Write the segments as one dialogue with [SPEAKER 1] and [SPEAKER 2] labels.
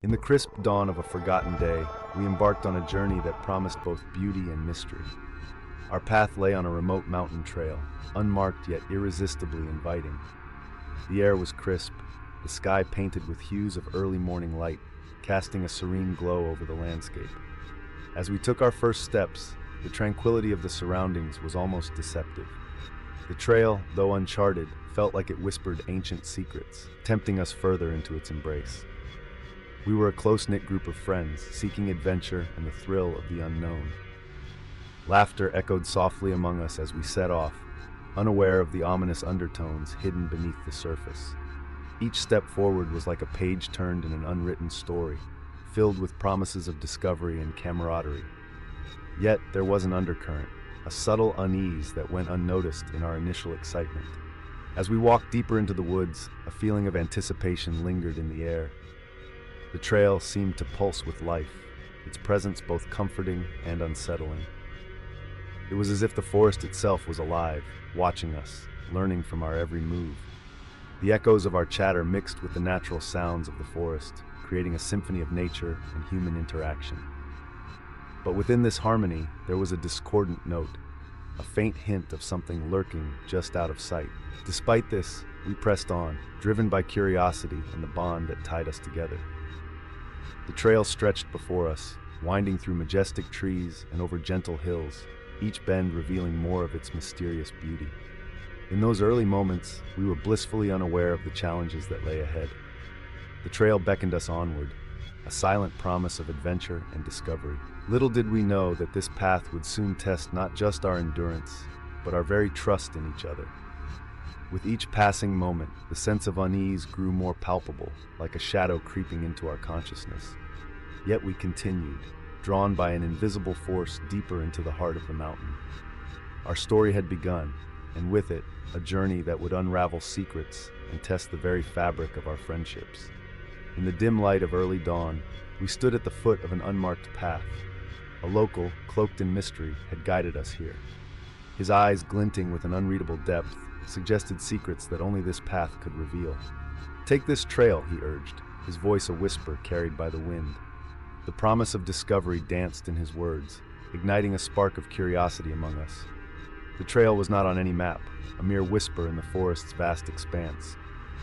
[SPEAKER 1] In the crisp dawn of a forgotten day, we embarked on a journey that promised both beauty and mystery. Our path lay on a remote mountain trail, unmarked yet irresistibly inviting. The air was crisp, the sky painted with hues of early morning light, casting a serene glow over the landscape. As we took our first steps, the tranquility of the surroundings was almost deceptive. The trail, though uncharted, felt like it whispered ancient secrets, tempting us further into its embrace. We were a close-knit group of friends, seeking adventure and the thrill of the unknown. Laughter echoed softly among us as we set off, unaware of the ominous undertones hidden beneath the surface. Each step forward was like a page turned in an unwritten story, filled with promises of discovery and camaraderie. Yet there was an undercurrent, a subtle unease that went unnoticed in our initial excitement. As we walked deeper into the woods, a feeling of anticipation lingered in the air. The trail seemed to pulse with life, its presence both comforting and unsettling. It was as if the forest itself was alive, watching us, learning from our every move. The echoes of our chatter mixed with the natural sounds of the forest, creating a symphony of nature and human interaction. But within this harmony, there was a discordant note, a faint hint of something lurking just out of sight. Despite this, we pressed on, driven by curiosity and the bond that tied us together. The trail stretched before us, winding through majestic trees and over gentle hills, each bend revealing more of its mysterious beauty. In those early moments, we were blissfully unaware of the challenges that lay ahead. The trail beckoned us onward, a silent promise of adventure and discovery. Little did we know that this path would soon test not just our endurance, but our very trust in each other. With each passing moment, the sense of unease grew more palpable, like a shadow creeping into our consciousness. Yet we continued, drawn by an invisible force deeper into the heart of the mountain. Our story had begun, and with it, a journey that would unravel secrets and test the very fabric of our friendships. In the dim light of early dawn, we stood at the foot of an unmarked path. A local, cloaked in mystery, had guided us here. His eyes, glinting with an unreadable depth, suggested secrets that only this path could reveal. "Take this trail," he urged, his voice a whisper carried by the wind. The promise of discovery danced in his words, igniting a spark of curiosity among us. The trail was not on any map, a mere whisper in the forest's vast expanse,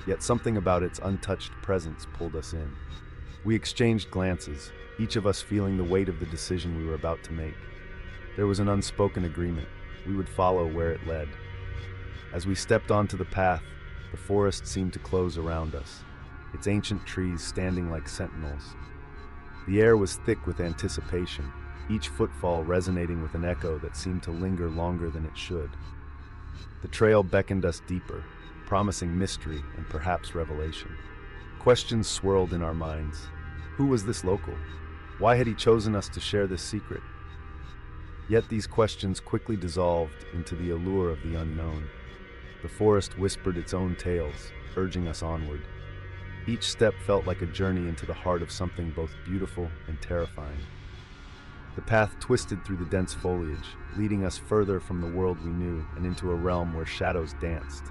[SPEAKER 1] yet something about its untouched presence pulled us in. We exchanged glances, each of us feeling the weight of the decision we were about to make. There was an unspoken agreement. We would follow where it led. As we stepped onto the path, the forest seemed to close around us, its ancient trees standing like sentinels. The air was thick with anticipation, each footfall resonating with an echo that seemed to linger longer than it should. The trail beckoned us deeper, promising mystery and perhaps revelation. Questions swirled in our minds. Who was this local? Why had he chosen us to share this secret? Yet these questions quickly dissolved into the allure of the unknown. The forest whispered its own tales, urging us onward. Each step felt like a journey into the heart of something both beautiful and terrifying. The path twisted through the dense foliage, leading us further from the world we knew and into a realm where shadows danced.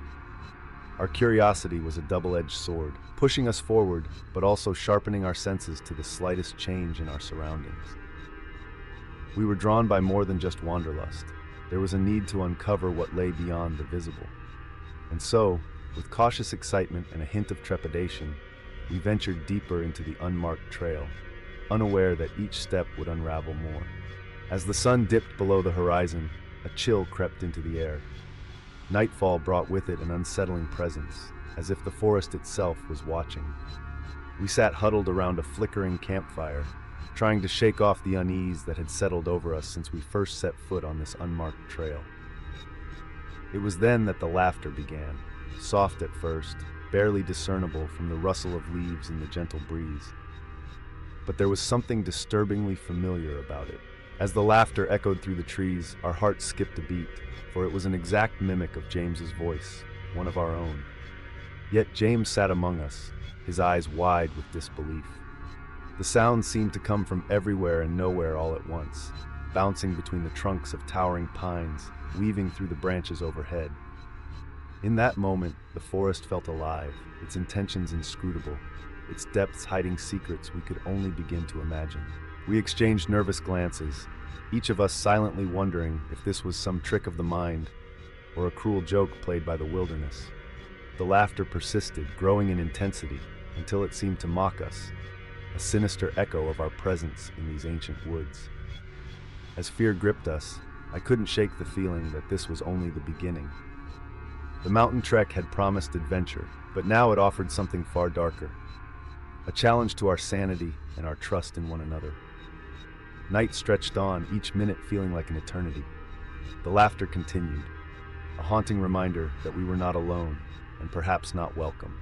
[SPEAKER 1] Our curiosity was a double-edged sword, pushing us forward, but also sharpening our senses to the slightest change in our surroundings. We were drawn by more than just wanderlust. There was a need to uncover what lay beyond the visible. And so, with cautious excitement and a hint of trepidation, we ventured deeper into the unmarked trail, unaware that each step would unravel more. As the sun dipped below the horizon, a chill crept into the air. Nightfall brought with it an unsettling presence, as if the forest itself was watching. We sat huddled around a flickering campfire, trying to shake off the unease that had settled over us since we first set foot on this unmarked trail. It was then that the laughter began, soft at first, barely discernible from the rustle of leaves in the gentle breeze. But there was something disturbingly familiar about it. As the laughter echoed through the trees, our hearts skipped a beat, for it was an exact mimic of James's voice, one of our own. Yet James sat among us, his eyes wide with disbelief. The sound seemed to come from everywhere and nowhere all at once, bouncing between the trunks of towering pines, weaving through the branches overhead. In that moment, the forest felt alive, its intentions inscrutable. its depths hiding secrets we could only begin to imagine. We exchanged nervous glances, each of us silently wondering if this was some trick of the mind or a cruel joke played by the wilderness. The laughter persisted, growing in intensity, until it seemed to mock us, a sinister echo of our presence in these ancient woods. As fear gripped us, I couldn't shake the feeling that this was only the beginning. The mountain trek had promised adventure, but now it offered something far darker, a challenge to our sanity and our trust in one another. Night stretched on, each minute feeling like an eternity. The laughter continued, a haunting reminder that we were not alone, and perhaps not welcome.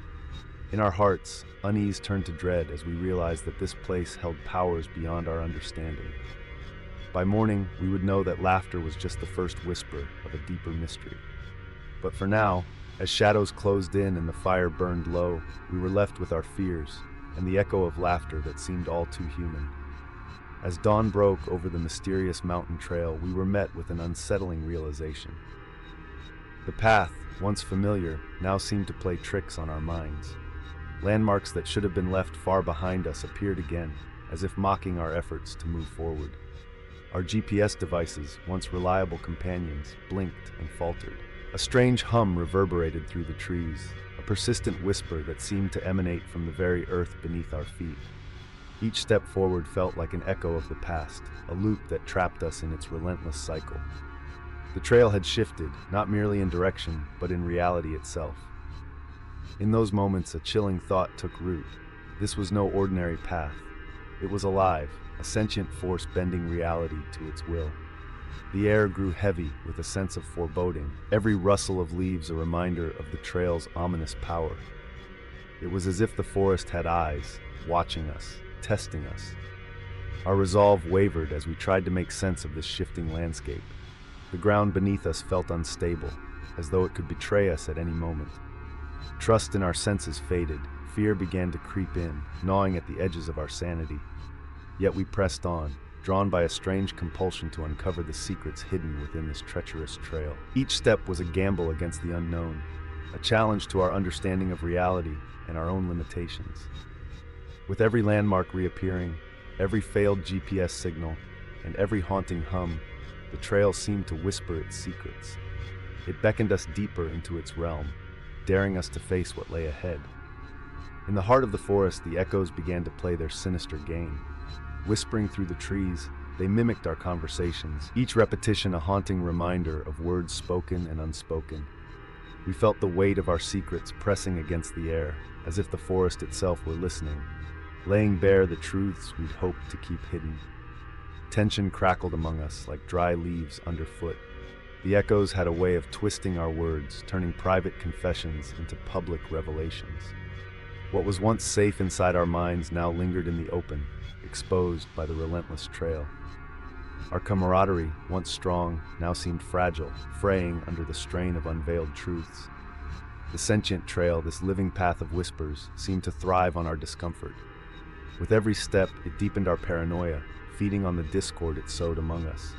[SPEAKER 1] In our hearts, unease turned to dread as we realized that this place held powers beyond our understanding. By morning, we would know that laughter was just the first whisper of a deeper mystery. But for now, as shadows closed in and the fire burned low, we were left with our fears and the echo of laughter that seemed all too human. As dawn broke over the mysterious mountain trail, we were met with an unsettling realization. The path, once familiar, now seemed to play tricks on our minds. Landmarks that should have been left far behind us appeared again, as if mocking our efforts to move forward. Our GPS devices, once reliable companions, blinked and faltered. A strange hum reverberated through the trees, a persistent whisper that seemed to emanate from the very earth beneath our feet. Each step forward felt like an echo of the past, a loop that trapped us in its relentless cycle. The trail had shifted, not merely in direction, but in reality itself. In those moments, a chilling thought took root. This was no ordinary path. It was alive, a sentient force bending reality to its will. The air grew heavy with a sense of foreboding, every rustle of leaves a reminder of the trail's ominous power. It was as if the forest had eyes, watching us, testing us. Our resolve wavered as we tried to make sense of this shifting landscape. The ground beneath us felt unstable, as though it could betray us at any moment. Trust in our senses faded, fear began to creep in, gnawing at the edges of our sanity. Yet we pressed on, drawn by a strange compulsion to uncover the secrets hidden within this treacherous trail. Each step was a gamble against the unknown, a challenge to our understanding of reality and our own limitations. With every landmark reappearing, every failed GPS signal, and every haunting hum, the trail seemed to whisper its secrets. It beckoned us deeper into its realm, daring us to face what lay ahead. In the heart of the forest, the echoes began to play their sinister game. Whispering through the trees, they mimicked our conversations, each repetition a haunting reminder of words spoken and unspoken. We felt the weight of our secrets pressing against the air, as if the forest itself were listening, laying bare the truths we'd hoped to keep hidden. Tension crackled among us like dry leaves underfoot. The echoes had a way of twisting our words, turning private confessions into public revelations. What was once safe inside our minds now lingered in the open, exposed by the relentless trail. Our camaraderie, once strong, now seemed fragile, fraying under the strain of unveiled truths. The sentient trail, this living path of whispers, seemed to thrive on our discomfort. With every step, it deepened our paranoia, feeding on the discord it sowed among us.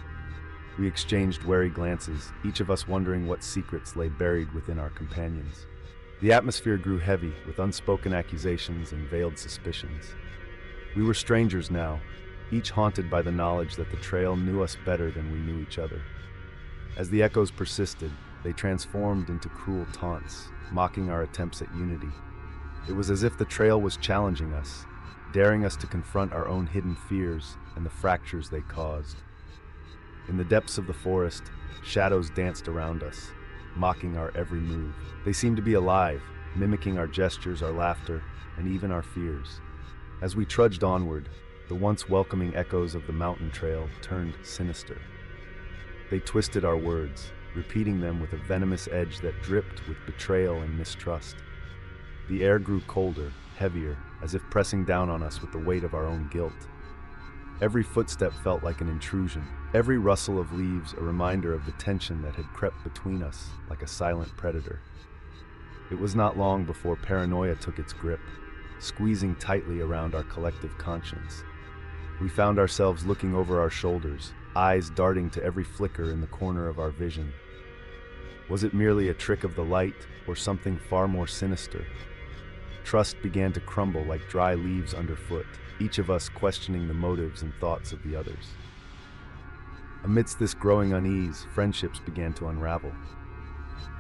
[SPEAKER 1] We exchanged wary glances, each of us wondering what secrets lay buried within our companions. The atmosphere grew heavy, with unspoken accusations and veiled suspicions. We were strangers now, each haunted by the knowledge that the trail knew us better than we knew each other. As the echoes persisted, they transformed into cruel taunts, mocking our attempts at unity. It was as if the trail was challenging us, daring us to confront our own hidden fears and the fractures they caused. In the depths of the forest, shadows danced around us, mocking our every move. They seemed to be alive, mimicking our gestures, our laughter, and even our fears. As we trudged onward, the once welcoming echoes of the mountain trail turned sinister. They twisted our words, repeating them with a venomous edge that dripped with betrayal and mistrust. The air grew colder, heavier, as if pressing down on us with the weight of our own guilt. Every footstep felt like an intrusion, every rustle of leaves a reminder of the tension that had crept between us like a silent predator. It was not long before paranoia took its grip, squeezing tightly around our collective conscience. We found ourselves looking over our shoulders, eyes darting to every flicker in the corner of our vision. Was it merely a trick of the light, or something far more sinister? Trust began to crumble like dry leaves underfoot, each of us questioning the motives and thoughts of the others. Amidst this growing unease, friendships began to unravel.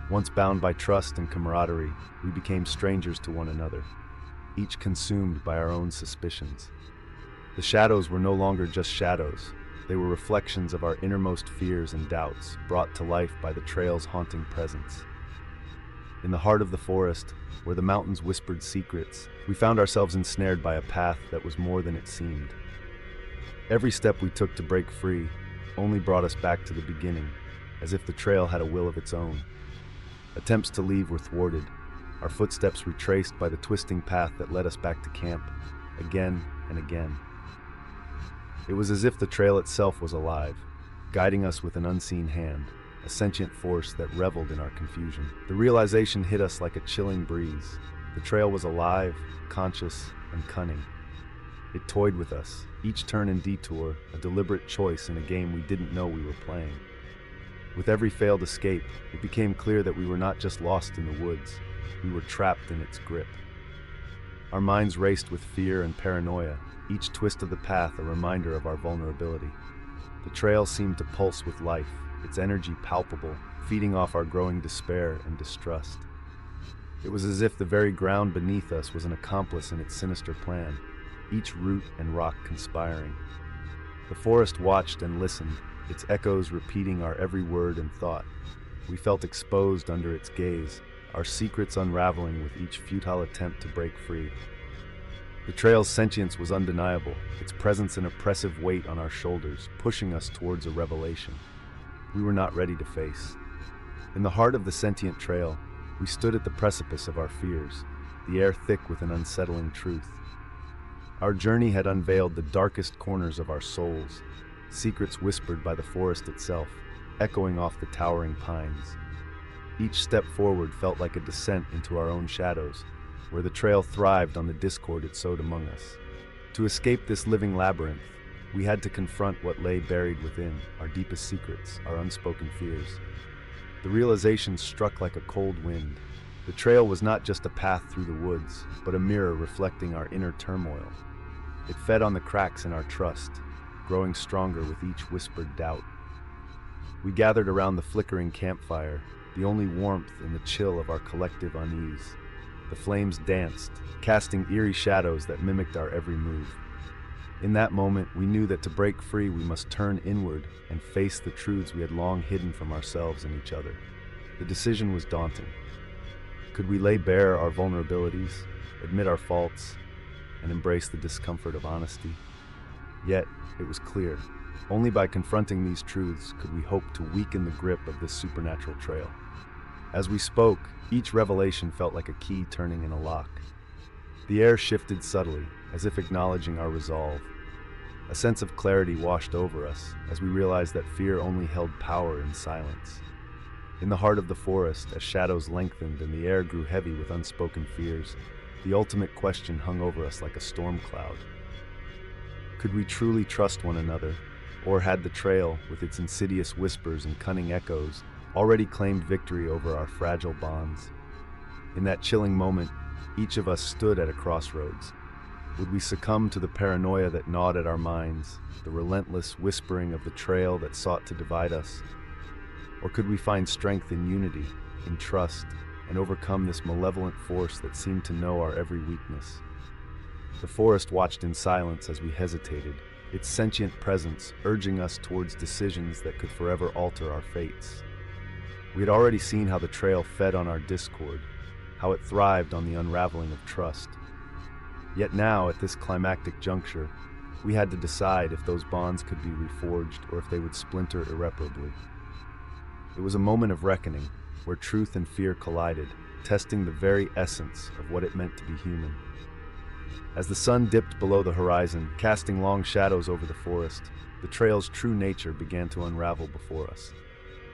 [SPEAKER 1] Once bound by trust and camaraderie, we became strangers to one another, each consumed by our own suspicions. The shadows were no longer just shadows. They were reflections of our innermost fears and doubts, brought to life by the trail's haunting presence. In the heart of the forest, where the mountains whispered secrets, we found ourselves ensnared by a path that was more than it seemed. Every step we took to break free only brought us back to the beginning, as if the trail had a will of its own. Attempts to leave were thwarted, our footsteps retraced by the twisting path that led us back to camp, again and again. It was as if the trail itself was alive, guiding us with an unseen hand, a sentient force that reveled in our confusion. The realization hit us like a chilling breeze. The trail was alive, conscious, and cunning. It toyed with us, each turn and detour a deliberate choice in a game we didn't know we were playing. With every failed escape, it became clear that we were not just lost in the woods, we were trapped in its grip. Our minds raced with fear and paranoia, each twist of the path a reminder of our vulnerability. The trail seemed to pulse with life, its energy palpable, feeding off our growing despair and distrust. It was as if the very ground beneath us was an accomplice in its sinister plan, each root and rock conspiring. The forest watched and listened, its echoes repeating our every word and thought. We felt exposed under its gaze, our secrets unraveling with each futile attempt to break free. The trail's sentience was undeniable, its presence an oppressive weight on our shoulders, pushing us towards a revelation we were not ready to face. In the heart of the sentient trail, we stood at the precipice of our fears, the air thick with an unsettling truth. Our journey had unveiled the darkest corners of our souls, secrets whispered by the forest itself, echoing off the towering pines. Each step forward felt like a descent into our own shadows, where the trail thrived on the discord it sowed among us. To escape this living labyrinth, we had to confront what lay buried within, our deepest secrets, our unspoken fears. The realization struck like a cold wind. The trail was not just a path through the woods, but a mirror reflecting our inner turmoil. It fed on the cracks in our trust, growing stronger with each whispered doubt. We gathered around the flickering campfire, the only warmth in the chill of our collective unease. The flames danced, casting eerie shadows that mimicked our every move. In that moment, we knew that to break free, we must turn inward and face the truths we had long hidden from ourselves and each other. The decision was daunting. Could we lay bare our vulnerabilities, admit our faults, and embrace the discomfort of honesty? Yet, it was clear, only by confronting these truths could we hope to weaken the grip of this supernatural trail. As we spoke, each revelation felt like a key turning in a lock. The air shifted subtly, as if acknowledging our resolve. A sense of clarity washed over us as we realized that fear only held power in silence. In the heart of the forest, as shadows lengthened and the air grew heavy with unspoken fears, the ultimate question hung over us like a storm cloud. Could we truly trust one another, or had the trail, with its insidious whispers and cunning echoes, already claimed victory over our fragile bonds? In that chilling moment, each of us stood at a crossroads. Would we succumb to the paranoia that gnawed at our minds, the relentless whispering of the trail that sought to divide us? Or could we find strength in unity, in trust, and overcome this malevolent force that seemed to know our every weakness? The forest watched in silence as we hesitated, its sentient presence urging us towards decisions that could forever alter our fates. We had already seen how the trail fed on our discord, how it thrived on the unraveling of trust. Yet now, at this climactic juncture, we had to decide if those bonds could be reforged or if they would splinter irreparably. It was a moment of reckoning, where truth and fear collided, testing the very essence of what it meant to be human. As the sun dipped below the horizon, casting long shadows over the forest, the trail's true nature began to unravel before us.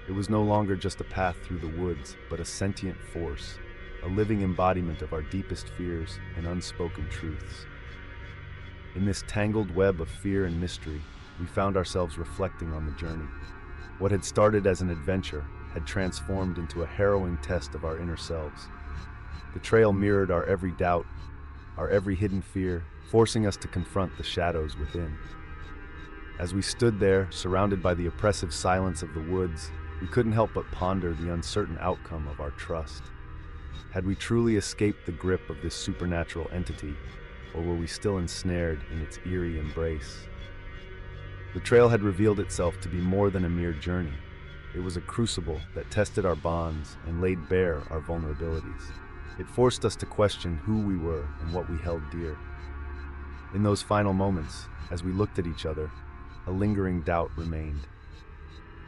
[SPEAKER 1] It was no longer just a path through the woods, but a sentient force, a living embodiment of our deepest fears and unspoken truths. In this tangled web of fear and mystery, we found ourselves reflecting on the journey. What had started as an adventure had transformed into a harrowing test of our inner selves. The The trail mirrored our every doubt, our every hidden fear, forcing us to confront the shadows within. As we stood there, surrounded by the oppressive silence of the woods, we couldn't help but ponder the uncertain outcome of our trust. Had we truly escaped the grip of this supernatural entity, or were we still ensnared in its eerie embrace? The trail had revealed itself to be more than a mere journey. It was a crucible that tested our bonds and laid bare our vulnerabilities. It forced us to question who we were and what we held dear. In those final moments, as we looked at each other, a lingering doubt remained.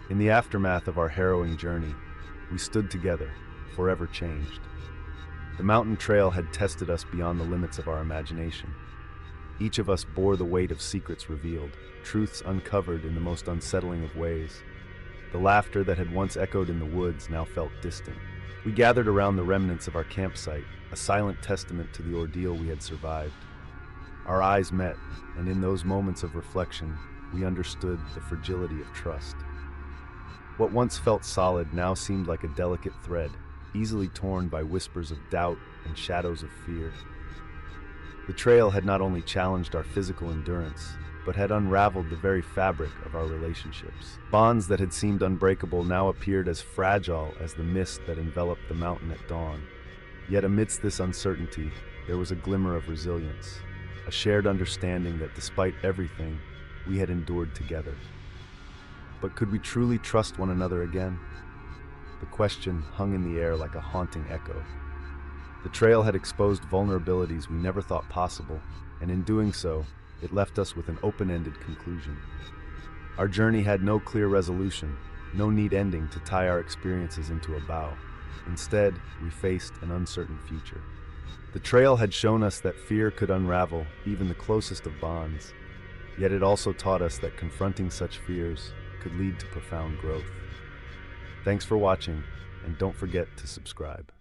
[SPEAKER 1] In the aftermath of our harrowing journey, we stood together, forever changed. The mountain trail had tested us beyond the limits of our imagination. Each of us bore the weight of secrets revealed, truths uncovered in the most unsettling of ways. The laughter that had once echoed in the woods now felt distant. We gathered around the remnants of our campsite, a silent testament to the ordeal we had survived. Our eyes met, and in those moments of reflection, we understood the fragility of trust. What once felt solid now seemed like a delicate thread, easily torn by whispers of doubt and shadows of fear. The trail had not only challenged our physical endurance, but had unraveled the very fabric of our relationships. Bonds that had seemed unbreakable now appeared as fragile as the mist that enveloped the mountain at dawn. Yet amidst this uncertainty, there was a glimmer of resilience, a shared understanding that despite everything, we had endured together. But could we truly trust one another again? The question hung in the air like a haunting echo. The trail had exposed vulnerabilities we never thought possible, and in doing so, it left us with an open-ended conclusion. Our journey had no clear resolution, no neat ending to tie our experiences into a bow. Instead, we faced an uncertain future. The trail had shown us that fear could unravel even the closest of bonds, yet it also taught us that confronting such fears could lead to profound growth. Thanks for watching, and don't forget to subscribe.